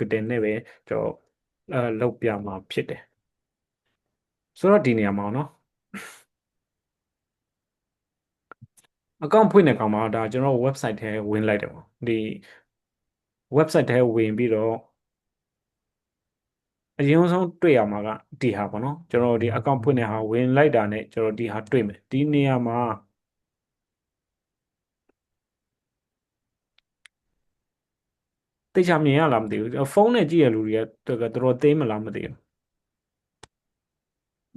Rakuten နဲ့ပဲကျွန်တော်လောက်ပြမှာဖြစ်တယ်ဆိုတော့ဒီနေရာမှာเนาะအကောင့်ဖွင့်တဲ့ကောင်မှာဒါကျွန်တော် website ထဲဝင်လိုက်တယ်ပေါ့ဒီ website ထဲဝင်ပြီးတော့အရင်ဆုံးတွေ့ရမှာကဒီဟာပေါ့နော်ကျွန်တော်ဒီ account ဖွင့်တဲ့ဟာဝင်လိုက်တာနဲ့ကျွန်တော်ဒီဟာတွေ့မယ်ဒီနေရာမှာသိချာမြင်ရလားမသိဘူးဖုန်းနဲ့ကြည့်ရလူတွေကတော်တော်သိမလားမသိဘူး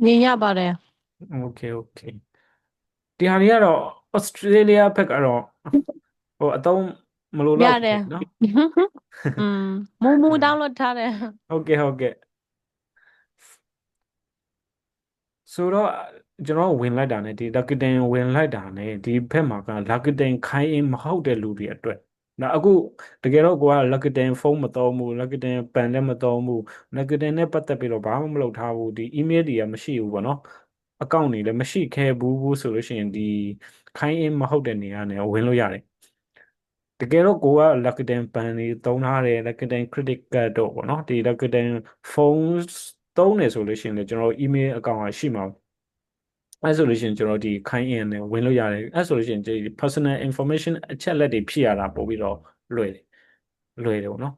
မြင်ရပါတယ် โอเคโอเคဒီဟာတွေကတော့ Australia ဘက်ကတော့ဟိုအသုံးမလို့ ရတော့တယ် เนาะ อืมမူ download ထားတယ် ဟုတ်ကဲ့ဟုတ်ကဲ့ဆိုတော့ကျွန်တော်ဝင်လိုက်တာ ਨੇ ဒီ Rakuten ဝင်လိုက်တာ ਨੇ ဒီဘက်မှာက Rakuten ခိုင်းရင်မဟုတ်တဲ့လူတွေအတွက်ဒါအခုတကယ်တော့ကိုက Rakuten ဖုန်းမသုံးဘူး Rakuten ပန်လည်းမသုံးဘူး Rakuten နဲ့ပတ်သက်ပြီးတော့ဘာမှမလုပ်ထားဘူးဒီ email တွေကမရှိဘူးပေါ့နော်အကောင့်တွေလည်းမရှိခဲ့ဘူးဆိုလို့ရှိရင်ဒီခိုင်းရင်မဟုတ်တဲ့နေရာနဲ့ဝင်လို့ရတယ်တကယ်တော့ကိုက Rakuten ပန်တွေသုံးထားတယ် Rakuten Credit Card တော့ပေါ့နော်ဒီ Rakuten ဖုန်းသုံးတယ်ဆိုလို့ရှိရင်လည်းကျွန်တော် email အကောင့်ကရှိမှာအဲ့ဆိုလို့ရှိရင်ကျွန်တော်ဒီခိုင်းအင်နဲ့ဝင်လို့ရတယ်အဲ့ဆိုလို့ရှိရင်ဒီ personal information အချက်လက်တွေဖြည့်ရတာပို့ပြီးတော့လွယ်တယ်ပေါ့နော်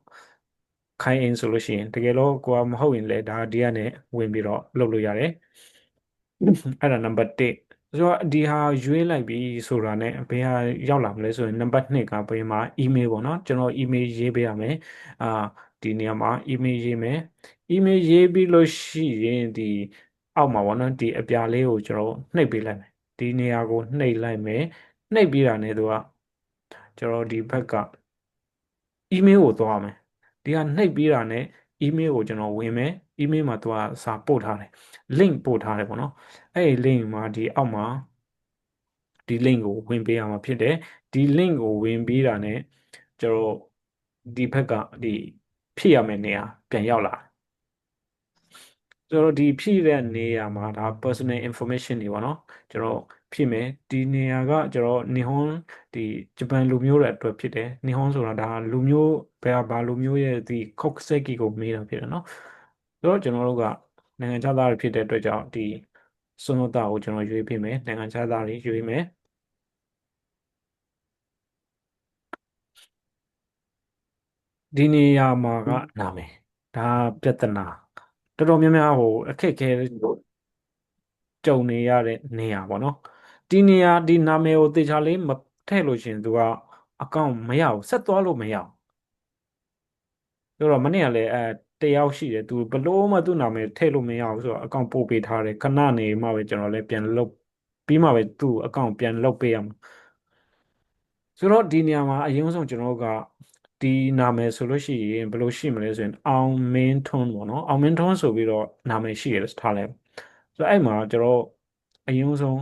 ခိုင်းအင်ဆိုလို့ရှိရင်တကယ်လို့ကိုကမဟုတ်ရင်လည်းဒါဒီကနေဝင်ပြီးတော့လုပ်လို့ရတယ်အဲ့ဒါနံပါတ်1ဆိုတော့ဒီဟာရွေးလိုက်ပြီဆိုတာနဲ့ဘယ်ဟာရောက်လာမလဲဆိုရင်နံပါတ်2ကဘယ်မှာ email ပေါ့နော်ကျွန်တော် email ရေးပေးရမယ်အာဒီနေရာမှာ email ရေးမယ် email ရေးပြီးလို့ရှိရင်ဒီအောက်မှာပေါ့နော်ဒီအပြာလေးကိုကျွန်တော်နှိပ်ပေးလိုက်မယ်ဒီနေရာကိုနှိပ်လိုက်မယ်နှိပ်ပြီးတာနဲ့သူကကျွန်တော်ဒီဘက်က email ကိုသွားမယ်ဒီကနှိပ်ပြီးတာနဲ့ email ကိုကျွန်တော်ဝင်မယ် email မှာသူကစာပို့ထားတယ် link ပို့ထားတယ်ပေါ့နော်အဲ့ဒီ link မှာဒီအောက်မှာဒီ link ကိုဝင်ပေးရမှာဖြစ်တယ်ဒီ link ကိုဝင်ပြီးတာနဲ့ကျွန်တော်ဒီဘက်ကဒီဖြည့်ရမယ့်နေရာပြန်ရောက်လာကျွန်တော်ဒီဖြည့်တဲ့နေရာမှာဒါ personal information တွေပေါ့နော်ကျွန်တော်ဖြည့်မယ်ဒီနေရာကကျွန်တော်日本ဒီဂျပန်လူမျိုးတွေအတွက်ဖြစ်တယ်日本ဆိုတာဒါလူမျိုးဘာလူမျိုးရဲ့ဒီ kokuseki ကိုမေးတာဖြစ်တယ်နော်ဆိုတော့ကျွန်တော်တို့ကနိုင်ငံခြားသားတွေဖြစ်တဲ့အတွက်ကြောင့်ဒီစွန်နတာကိုကျွန်တော်ရွေးပေးမယ်နိုင်ငံခြားသားတွေရွေးမယ်ဒီနေရာမှာကနာမည်ဒါပြဿနာတော်တော်များများဟိုအခက်အခဲကြုံနေရတဲ့နေရာပေါ့နော်ဒီနေရာဒီနာမည်ကိုသေချာလေးမထည့်လို့ရှရင်သူကအကောင့်မရဘူးဆက်သွားလို့မရဘူးဆိုတော့မနေ့ကလည်းတယောက်ရှိတယ်သူဘလို့မှသူ့နာမည်ထည့်လို့မရဘူးဆိုတော့အကောင့်ပို့ပေးထားတယ်ခဏနေမှပဲကျွန်တော်လည်းပြန်လုပ်ပြီးမှပဲသူ့အကောင့်ပြန်လုပ်ပေးရမှာဆိုတော့ဒီနေရာမှာအရင်ဆုံးကျွန်တော်တို့ကဒီနာမည်ဆိုလို့ရှိရင်ဘယ်လိုရှိမလဲဆိုရင်အောင်မင်းထွန်းပေါ့နော်အောင်မင်းထွန်းဆိုပြီးတော့နာမည်ရှိရတယ်ထားလိုက်ဆိုတော့အဲ့မှာကျွန်တော်အရင်ဆုံး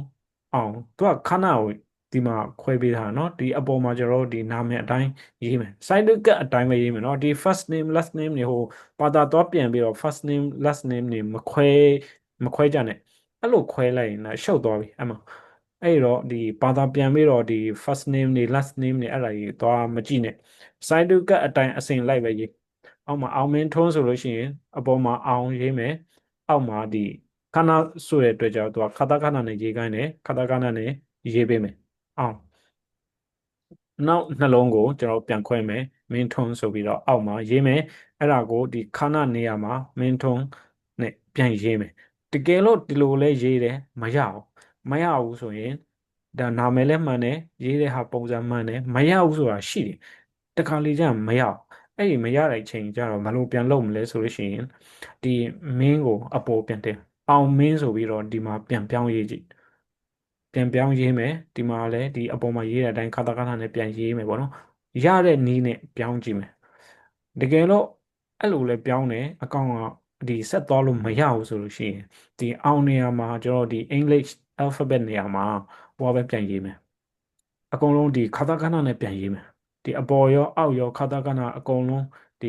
အောင်သူကခဏကိုဒီမှာခွဲပေးထားတာเนาะဒီအပေါ်မှာကျွန်တော်ဒီနာမည်အတိုင်းရေးမယ် side look အတိုင်းပဲရေးမယ်เนาะဒီ first name last name တွေဟိုဘာသာတော့ပြန်ပြီးတော့ first name last name တွေမခွဲကြနဲ့အဲ့လိုခွဲလိုက်ရင်ရှုပ်သွားပြီအဲ့မှာအဲ့တော့ဒီဘာသာပြန်ပြီးတော့ဒီ first name တွေ last name တွေအဲ့ဒါကြီးသွားမကြည့်နဲ့ side to cut အတိုင်းအစဉ်လိုက်ပဲရေးအောက်မှာအောင်မင်းထွန်းဆိုလို့ရှိရင်အပေါ်မှာအောင်ရေးမယ်အောက်မှာဒီခဏဆိုတဲ့အတွက်ကြောင့်သူကခတာခဏနဲ့ရေးခိုင်းတယ်ခတာခဏနဲ့ရေးပေးမယ်အောင်နောက်နှလုံးကိုကျွန်တော်ပြန်ခွဲမယ်မင်းထွန်းဆိုပြီးတော့အောက်မှာရေးမယ်အဲ့ဒါကိုဒီခဏနေရာမှာမင်းထွန်းနဲ့ပြန်ရေးမယ်တကယ်လို့ဒီလိုလဲရေးတယ်မရဘူးဆိုရင်ဒါနာမည်လည်းမှန်တယ်ရေးတဲ့ဟာပုံစံမှန်တယ်မရဘူးဆိုတာရှိတယ်တခါလေကျရင်မရဘူးအဲ့ဒီမရတဲ့အချိန်ကျတော့မလို့ပြန်လုပ်မလဲဆိုလို့ရှိရင်ဒီမင်းကိုအပေါ်ပြန်တင်အောင်မင်းဆိုပြီးတော့ဒီမှာပြန်ပြောင်းရေးကြည့်ပြန်ပြောင်းရေးမယ်ဒီမှာလည်းဒီအပေါ်မှာရေးတဲ့အတိုင်းခါတာခါတာနဲ့ပြန်ရေးမယ်ပေါ့နော်ရတဲ့နည်းနဲ့ပြောင်းကြည့်မယ်တကယ်လို့အဲ့လိုလဲပြောင်းတယ်အကောင့်ကဒီဆက်သွားလို့မရဘူးဆိုလို့ရှိရင်ဒီအောင်နေရာမှာကျွန်တော်ဒီ English alphabet နေရာမှာဟိုပဲပြန်ရေးမယ်အကုန်လုံးဒီခါတာခါတာနဲ့ပြန်ရေးမယ်ဒီအပေါ်ရောအောက်ရောခါတာခါတာအကုန်လုံးဒီ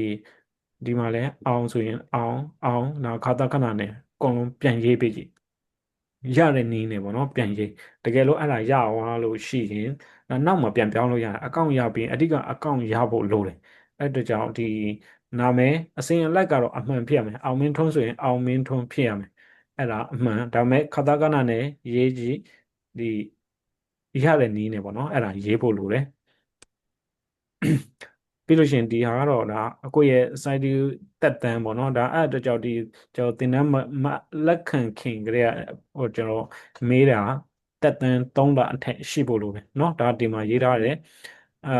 ဒီမှာလဲအောင်ဆိုရင်အောင်နောက်ခါတာခါတာနဲ့အကုန်လုံးပြန်ရေးပေးကြည့်ရတဲ့နည်းနဲ့ပေါ့နော်ပြန်ရေးတကယ်လို့အဲ့ဒါရသွားလို့ရှိရင်နောက်မှပြန်ပြောင်းလို့ရတယ်အကောင့်ရပြီးအဓိကအကောင့်ရဖို့လိုတယ်အဲ့အတွက်ကြောင့်ဒီ နာမည်အစဉ်အလိုက်ကတော့အမှန်ဖြစ်ရမယ်အောင်မင်းထွန်းဆိုရင်အောင်မင်းထွန်းဖြစ်ရမယ်အဲ့ဒါအမှန်ဒါပေမဲ့ခါတာကနာနဲ့ရေးကြည့်ဒီရတဲ့နည်းနဲ့ပေါ့နော်အဲ့ဒါရေးဖို့လိုတယ်ပြီးလို့ရှိရင်ဒီဟာကတော့ဒါအကိုရဲ့ site တက်တန်းပေါ့နော်ဒါအဲ့အတွက်ကြောင့်ဒီကျွန်တော်သင်တန်းလက်ခံခင်ကလေးကဟိုကျွန်တော်မေးတာတက်တန်း3လအထက်ရှိဖို့လိုတယ်เนาะဒါဒီမှာရေးထားတယ်အာ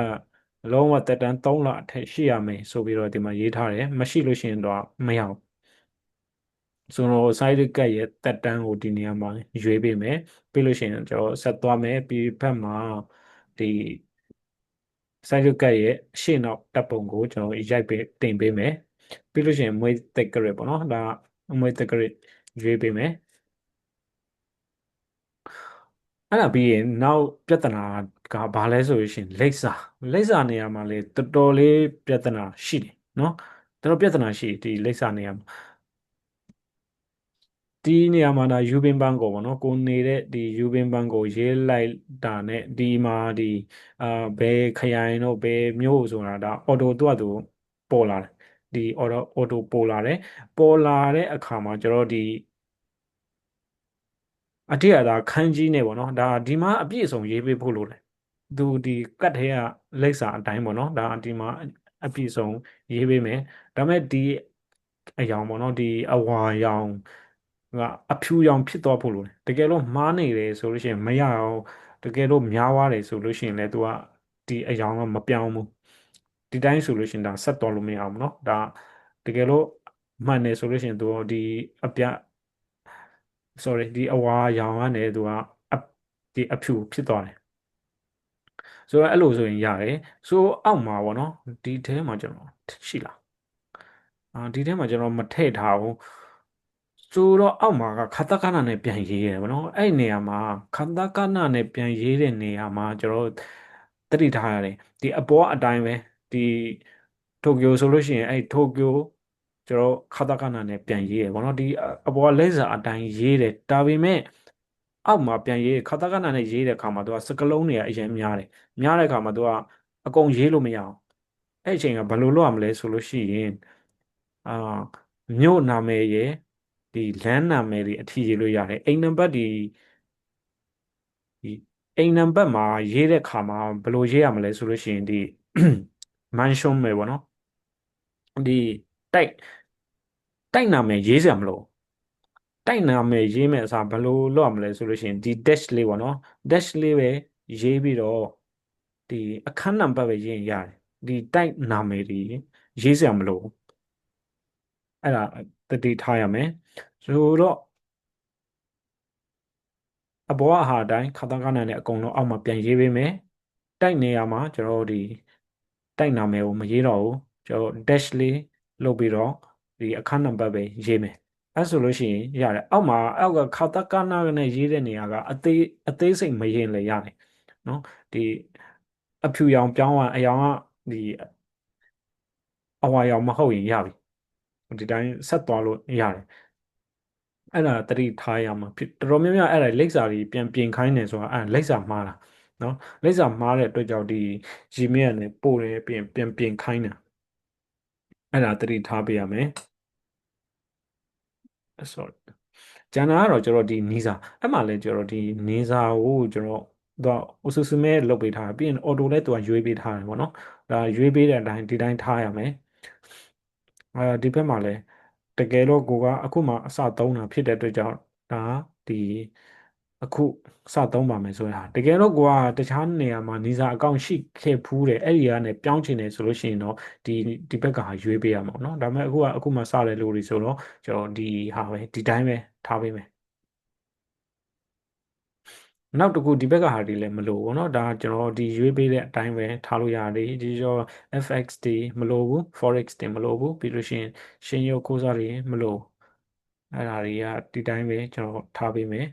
လုံးဝတက်တန်း3လအထက်ရှိရမယ်ဆိုပြီးတော့ဒီမှာရေးထားတယ်မရှိလို့ရှိရင်တော့မရဘူးဆိုတော့ site ကတ်ရဲ့တက်တန်းကိုဒီနေရာမှာရွေးပေးမယ်ပြီးလို့ရှိရင်ကျွန်တော်ဆက်သွားမယ်ပြီးဘက်မှာဒီ စိုက်ရုပ်ကတ်ရဲ့ရှေ့နောက်တပ်ပုံကိုကျွန်တော်ရိုက်ပေးတင်ပေးမယ်ပြီးလို့ရှိရင်မွေးတက်ကရစ်ပေါ့နော်ဒါမွေးတက်ကရစ်ရွေးပေးမယ်အဲ့ဒါပြီးရင်နောက်ပြဿနာကဘာလဲဆိုလို့ရှိရင်လိပ်စာနေရာမှာလေတော်တော်လေးပြဿနာရှိတယ်နော်တော်တော်ပြဿနာရှိတယ်ဒီလိပ်စာနေရာမှာဒီနေရာမှာဒါယူဘင်ဘန်ကိုပေါ့နော်ကိုနေတဲ့ဒီယူဘင်ဘန်ကိုရေးလိုက်တာနဲ့ဒီမှာဒီအာဘယ်ခရိုင်တော့ဘယ်မြို့ဆိုတာဒါအော်တိုသူ့အတူပေါ်လာတယ်ဒီအော်တိုပေါ်လာတယ်ပေါ်လာတဲ့အခါမှာကျွန်တော်ဒီအတိအကျခန်းကြီးနေပေါ့နော်ဒါဒီမှာအပြည့်အစုံရေးပေးဖို့လိုတယ်သူဒီကတ်ထဲကလိပ်စာအတိုင်းပေါ့နော်ဒါဒီမှာအပြည့်အစုံရေးပေးမယ်ဒါပေမဲ့ဒီအယောင်ပေါ့နော်ဒီအဝါရောင်ကအဖြူရောင်ဖြစ်သွားဖို့လိုတယ်တကယ်လို့မှားနေတယ်ဆိုလို့ရှိရင်မရအောင်တကယ်လို့များသွားတယ်ဆိုလို့ရှိရင်လည်းသူကဒီအယောင်ကမပြောင်းဘူးဒီတိုင်းဆိုလို့ရှိရင်ဒါဆက်တော်လို့မရအောင်เนาะဒါတကယ်လို့မှန်တယ်ဆိုလို့ရှိရင်သူဒီအပြ sorry ဒီအဝါရောင်ကနေသူကအဒီအဖြူဖြစ်သွားတယ်ဆိုတော့အဲ့လိုဆိုရင်ရတယ်ဆိုအောက်မှာပေါ့နော်ဒီထဲမှာကျွန်တော်ရှိလားဒီထဲမှာကျွန်တော်မထည့်ထားဘူးဆိုတော့အောက်မှာကခါတကနာနဲ့ပြန်ရေးရတယ်ဗောနော်အဲ့နေရာမှာခါတကနာနဲ့ပြန်ရေးတဲ့နေရာမှာကျွန်တော်သတိထားရတယ်ဒီအပေါ်အတိုင်းပဲဒီတိုကျိုဆိုလို့ရှိရင်အဲ့တိုကျိုကျွန်တော်ခါတကနာနဲ့ပြန်ရေးရယ်ဗောနော်ဒီအပေါ်လက်စာအတိုင်းရေးတယ်ဒါပေမဲ့အောက်မှာပြန်ရေးခါတကနာနဲ့ရေးတဲ့အခါမှာသူကစကလုံးတွေကအရင်များတယ်များတဲ့အခါမှာသူကအကုန်ရေးလို့မရအောင်အဲ့အချိန်ကဘယ်လိုလုပ်ရမလဲဆိုလို့ရှိရင်အာမြို့နာမည်ရယ်ဒီလမ်းနာမည်တွေအထိရေးလို့ရတယ်အိမ်နံပါတ်ဒီအိမ်နံပါတ်မှာရေးတဲ့ခါမှာဘယ်လိုရေးရမလဲဆိုလို့ရှိရင်ဒီမန်ရှုံးမယ်ပေါ့နော်ဒီတိုက်တိုက်နာမည်ရေးစရာမလိုတိုက်နာမည်ရေးမယ်အစားဘယ်လိုလုပ်ရမလဲဆိုလို့ရှိရင်ဒီ dash လေးပေါ့နော် dash လေးပဲရေးပြီးတော့ဒီအခန်းနံပါတ်ပဲရေးရင်ရတယ်ဒီတိုက်နာမည်တွေရေးစရာမလိုအဲ့ဒါတတိထားရမယ်ဆိုတော့အဘောအဟာအတိုင်းခါတာကနန်နဲ့အကုန်လုံးအောက်မှာပြန်ရေးပေးမယ်တိုက်နေရမှာကျွန်တော်တို့ဒီတိုက်နာမည်ကိုမရေးတော့ဘူးကျွန်တော် dash လေးလုပ်ပြီးတော့ဒီအခန်းနံပါတ်ပဲရေးမယ်အဲ့ဆိုလို့ရှိရင်ရတယ်အောက်ကခါတာကနာနဲ့ရေးတဲ့နေရာကအသေးစိတ်မရေးလည်းရတယ်နော်ဒီအဖြူရောင်ပြောင်းအရောင်ကဒီအဝါရောင်မဟုတ်ရင်ရပြီဒီတိုင်းဆက်သွားလို့ရတယ်အဲ့ဒါသတိထားရမှာဖြစ်တော်တော်များများအဲ့ဒါလိပ်စာတွေပြန်ပြင်ခိုင်းနေဆိုတာအဲ့ဒါလိပ်စာမှားတာနော်လိပ်စာမှားတဲ့အတွက်ကြောင့်ဒီ Gmail နဲ့ပို့တယ်ပြန်ပြင်ခိုင်းတာအဲ့ဒါသတိထားပေးရမယ် sorry ကျန်တာကတော့ကျွန်တော်ဒီနီးစာအဲ့မှာလဲကျွန်တော်ဒီနီးစာကိုကျွန်တော်တော့အဆူဆူမဲလုပ်ပေးထားပြီးရင်အော်တိုလဲသူကရွေးပေးထားတယ်ပေါ့နော်ဒါရွေးပေးတဲ့အတိုင်းဒီတိုင်းထားရမယ်ဒီဘက်မှာလဲတကယ်တော့ကိုကအခုမှအစသုံးတာဖြစ်တဲ့အတွက်ကြောင့်ဒါဒီအခုစသုံးပါမယ်ဆိုရတကယ်တော့ကိုကတခြားနေရာမှာနီးစာအကောင့်ရှိခဲ့ဖူးတယ်အဲ့ဒီကနေပြောင်းချင်တယ်ဆိုလို့ရှိရင်တော့ဒီဘက်ကဟာရွေးပေးရမှာပေါ့နော်ဒါပေမဲ့အခုမှစတဲ့လူတွေဆိုတော့ကျွန်တော်ဒီဟာပဲဒီတိုင်းပဲထားပေးမယ်နောက်တစ်ခုဒီဘက်ကဟာဒီလည်းမလိုဘူးเนาะဒါကျွန်တော်ဒီရွေးပေးတဲ့အတိုင်းပဲထားလို့ရတယ်ဒီကျော် FX တွေမလိုဘူး Forex တွေမလိုဘူးပြီးလို့ရှိရင်ရှင်ရုပ်ကိုးစားတွေမလိုအဲ့ဒါတွေကဒီတိုင်းပဲကျွန်တော်ထားပေးမယ်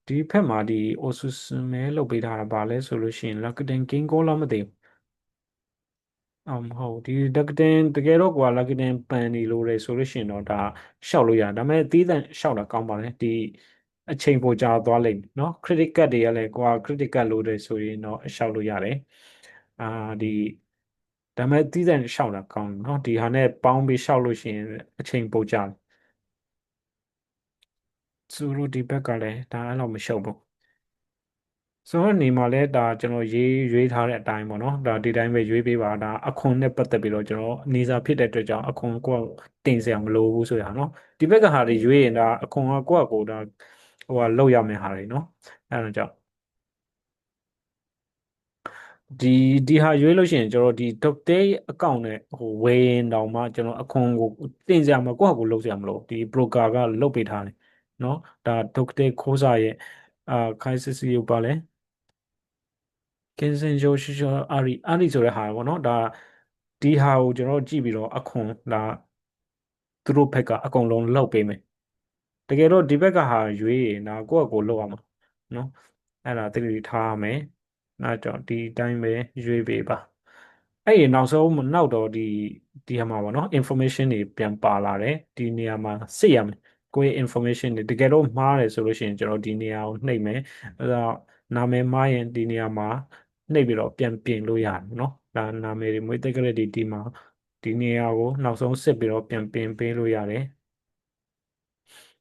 ဒီဘက်မှာဒီ Osusume လုပ်ပေးထားတာဗာလဲဆိုလို့ရှိရင် Rakuten King ကိုလားမသိဘူးမဟုတ်ဒီတကတင်တကယ်တော့ကွာလကတင်ပန်နေလို့လေဆိုလို့ရှိရင်တော့ဒါရှောက်လို့ရဒါပေမဲ့သီးသန့်ရှောက်တာကောင်းပါလေဒီအချိန်ပိုကြာသွားလိမ့်မယ်เนาะ credit card တွေကလည်းကွာ credit card လို့တယ်ဆိုရင်တော့ရှောက်လို့ရတယ်ဒီ ဒါပေမဲ့တီးတဲ့ရှောက်တာကောင်းတယ်နော်ဒီဟာနဲ့ပေါင်းပြီးရှောက်လို့ရှိရင်အချိန်ပိုကြတယ်ဆိုလိုဒီဘက်ကလည်းဒါအဲ့လောက်မရှုပ်ဘူးဆိုတော့နေမှာလဲဒါကျွန်တော်ရွေးထားတဲ့အတိုင်းပေါ့နော်ဒါဒီတိုင်းပဲရွေးပေးပါဒါအခွန်နဲ့ပတ်သက်ပြီးတော့ကျွန်တော်အနေစာဖြစ်တဲ့အတွက်ကြောင့်အခွန်ကိုယ်တင်စရာမလိုဘူးဆိုရနော်ဒီဘက်ကဟာတွေရွေးရင်ဒါအခွန်ကကိုယ့်အကိုဒါဟိုကလောက်ရမယ့်ဟာတွေနော်အဲ့ဒါကြောင့်ဒီဒီဟာရွေးလို့ရှိရင်ကျွန်တော်ဒီ Doctor အကောင့်နဲ့ဟိုဝယ်ရင်တောင်မှကျွန်တော်အခွန်ကိုတင်စရာမကိုယ့်ဟာကိုယ်လုပ်စရာမလိုဒီ broker ကလုပ်ပေးထားတယ်နော်ဒါ Doctor ခိုးစာရဲ့ခိုင်စစ်စီကိုပါလဲ ကင်စင်ဂျိုရှိရှိအာရီဆိုတဲ့ဟာပေါ့နော်ဒါဒီဟာကိုကျွန်တော်တို့ကြည့်ပြီးတော့အခွန်ဒါသူတို့ဘက်ကအကုန်လုံးလောက်ပေးမယ်တကယ်တော့ဒီဘက်ကဟာရွေးရင်ဒါကိုယ့်အကိုလောက်ရမှာနော်အဲ့ဒါသတိထားရမယ်အဲ့ကြောင့်ဒီအတိုင်းပဲရွေးပေးပါအဲ့ဒီနောက်ဆုံးနောက်တော့ဒီဟာမှာပေါ့နော် information တွေပြန်ပါလာတယ်ဒီနေရာမှာစစ်ရမယ်ကိုယ့်ရဲ့ information တွေတကယ်တော့မှားတယ်ဆိုလို့ရှိရင်ကျွန်တော်ဒီနေရာကိုနှိပ်မယ်အဲ့တော့နာမည်မှားရင်ဒီနေရာမှာနှိပ်ပြီးတော့ပြန်ပြင်လို့ရတယ်နော်ဒါနာမည်တွေမွေးတက္ကရာဒီမှာဒီနေရာကိုနောက်ဆုံးစစ်ပြီးတော့ပြန်ပြင်ပေးလို့ရတယ်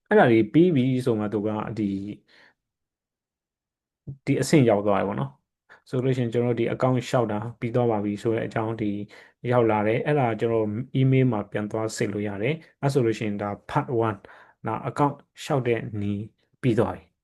အဲ့ဒါတွေပြီးပြီဆိုမှသူကဒီအဆင့်ရောက်သွားတယ်ပေါ့နော်ဆိုလို့ရှိရင်ကျွန်တော်တို့ဒီအကောင့်လျှောက်တာပြီးသွားပါပြီဆိုတဲ့အကြောင်းဒီရောက်လာတယ်အဲ့ဒါကျွန်တော် email မှာပြန်သွားစစ်လို့ရတယ်အဲ့ဆိုလို့ရှိရင်ဒါ part 1ဒါအကောင့်လျှောက်တဲ့နည်းပြီးသွားပြီ